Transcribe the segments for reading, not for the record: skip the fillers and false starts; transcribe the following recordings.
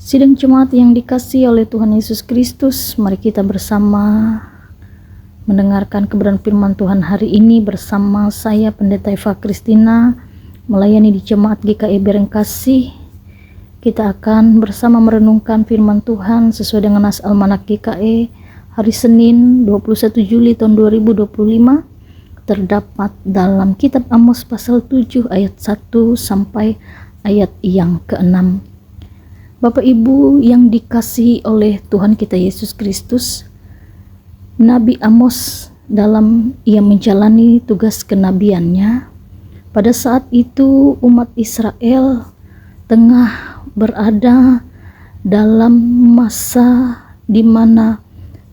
Sidang jemaat yang dikasihi oleh Tuhan Yesus Kristus, mari kita bersama mendengarkan kebenaran firman Tuhan hari ini bersama saya Pendeta Eva Kristina melayani di Jemaat GKI Berengkasih. Kita akan bersama merenungkan firman Tuhan sesuai dengan Nas Almanak GKI hari Senin 21 Juli tahun 2025, terdapat dalam kitab Amos pasal 7 ayat 1 sampai ayat yang ke-6. Bapak Ibu yang dikasihi oleh Tuhan kita Yesus Kristus, Nabi Amos dalam ia menjalani tugas kenabiannya, pada saat itu umat Israel tengah berada dalam masa di mana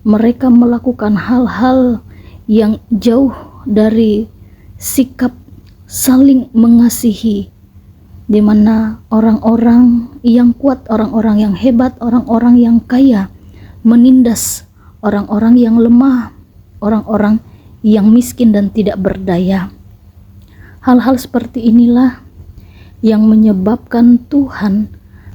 mereka melakukan hal-hal yang jauh dari sikap saling mengasihi, di mana orang-orang yang kuat, orang-orang yang hebat, orang-orang yang kaya menindas orang-orang yang lemah, orang-orang yang miskin dan tidak berdaya. Hal-hal seperti inilah yang menyebabkan Tuhan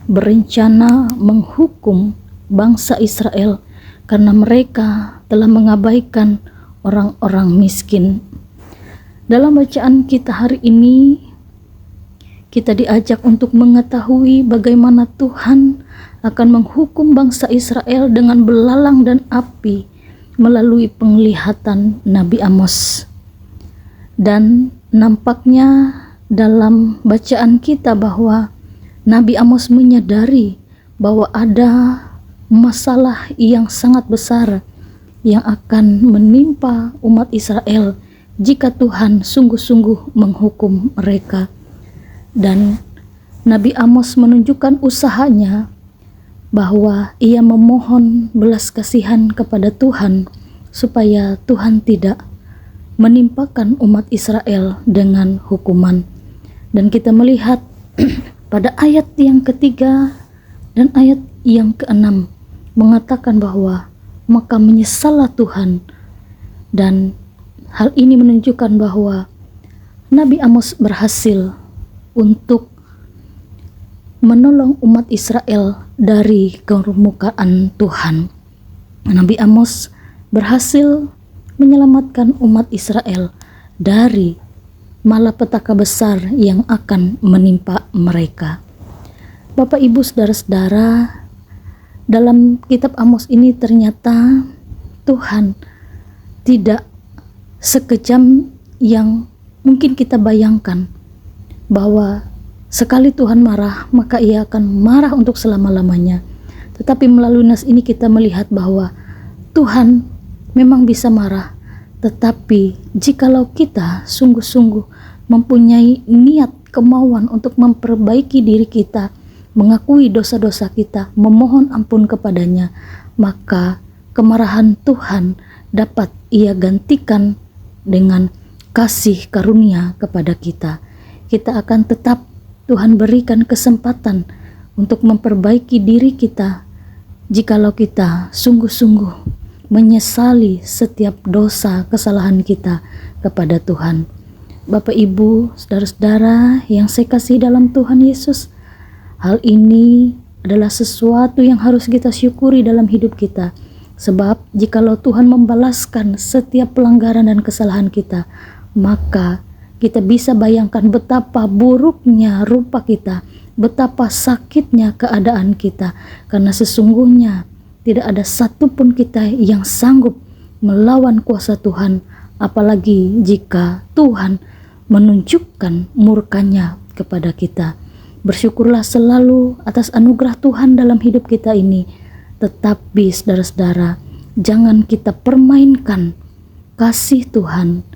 berencana menghukum bangsa Israel karena mereka telah mengabaikan orang-orang miskin. Dalam bacaan kita hari ini, kita diajak untuk mengetahui bagaimana Tuhan akan menghukum bangsa Israel dengan belalang dan api melalui penglihatan Nabi Amos. Dan nampaknya dalam bacaan kita bahwa Nabi Amos menyadari bahwa ada masalah yang sangat besar yang akan menimpa umat Israel jika Tuhan sungguh-sungguh menghukum mereka. Dan Nabi Amos menunjukkan usahanya bahwa ia memohon belas kasihan kepada Tuhan supaya Tuhan tidak menimpakan umat Israel dengan hukuman. Dan kita melihat pada ayat yang ketiga dan ayat yang keenam mengatakan bahwa maka menyesallah Tuhan, dan hal ini menunjukkan bahwa Nabi Amos berhasil untuk menolong umat Israel dari kemurkaan Tuhan. Nabi Amos berhasil menyelamatkan umat Israel dari malapetaka besar yang akan menimpa mereka. Bapak Ibu saudara-saudara, dalam kitab Amos ini ternyata Tuhan tidak sekejam yang mungkin kita bayangkan, bahwa sekali Tuhan marah maka ia akan marah untuk selama-lamanya. Tetapi melalui nas ini kita melihat bahwa Tuhan memang bisa marah, tetapi jikalau kita sungguh-sungguh mempunyai niat, kemauan untuk memperbaiki diri kita, mengakui dosa-dosa kita, memohon ampun kepadanya, maka kemarahan Tuhan dapat ia gantikan dengan kasih karunia kepada kita. Kita akan tetap Tuhan berikan kesempatan untuk memperbaiki diri kita jikalau kita sungguh-sungguh menyesali setiap dosa kesalahan kita kepada Tuhan. Bapak Ibu, saudara-saudara yang saya kasih dalam Tuhan Yesus, hal ini adalah sesuatu yang harus kita syukuri dalam hidup kita. Sebab jikalau Tuhan membalaskan setiap pelanggaran dan kesalahan kita, maka kita bisa bayangkan betapa buruknya rupa kita, betapa sakitnya keadaan kita, karena sesungguhnya tidak ada satupun kita yang sanggup melawan kuasa Tuhan, apalagi jika Tuhan menunjukkan murkanya kepada kita. Bersyukurlah selalu atas anugerah Tuhan dalam hidup kita ini, tetapi saudara-saudara, jangan kita permainkan kasih Tuhan,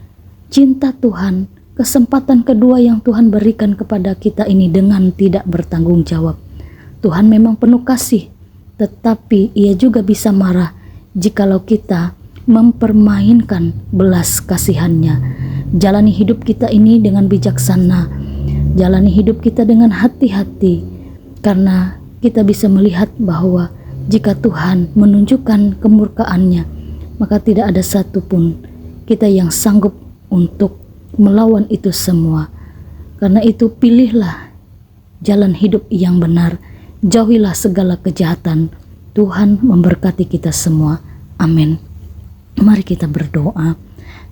cinta Tuhan, kesempatan kedua yang Tuhan berikan kepada kita ini dengan tidak bertanggung jawab. Tuhan memang penuh kasih, tetapi ia juga bisa marah jikalau kita mempermainkan belas kasihannya. Jalani hidup kita ini dengan bijaksana, jalani hidup kita dengan hati-hati, karena kita bisa melihat bahwa jika Tuhan menunjukkan kemurkaannya, maka tidak ada satupun kita yang sanggup untuk melawan itu semua. Karena itu pilihlah jalan hidup yang benar, jauhilah segala kejahatan. Tuhan memberkati kita semua. Amin. Mari kita berdoa.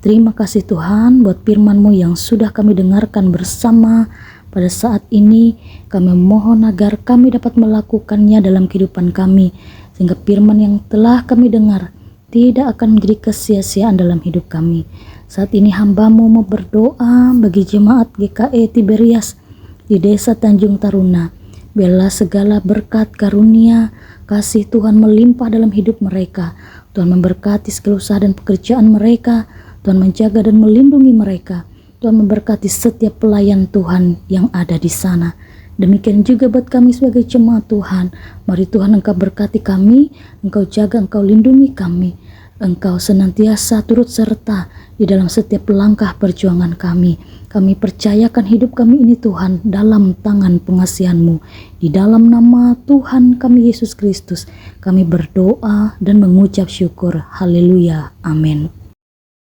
Terima kasih Tuhan buat firman-Mu yang sudah kami dengarkan bersama pada saat ini. Kami mohon agar kami dapat melakukannya dalam kehidupan kami, sehingga firman yang telah kami dengar tidak akan menjadi kesia-siaan dalam hidup kami. Saat ini hamba-Mu mau berdoa bagi jemaat GKI Tiberias di Desa Tanjung Taruna. Biarlah segala berkat karunia kasih Tuhan melimpah dalam hidup mereka. Tuhan memberkati segala usaha dan pekerjaan mereka. Tuhan menjaga dan melindungi mereka. Tuhan memberkati setiap pelayan Tuhan yang ada di sana. Demikian juga buat kami sebagai jemaat Tuhan. Mari Tuhan Engkau berkati kami, Engkau jaga, Engkau lindungi kami. Engkau senantiasa turut serta di dalam setiap langkah perjuangan kami. Kami percayakan hidup kami ini Tuhan dalam tangan pengasihan-Mu. Di dalam nama Tuhan kami Yesus Kristus, kami berdoa dan mengucap syukur. Haleluya. Amin.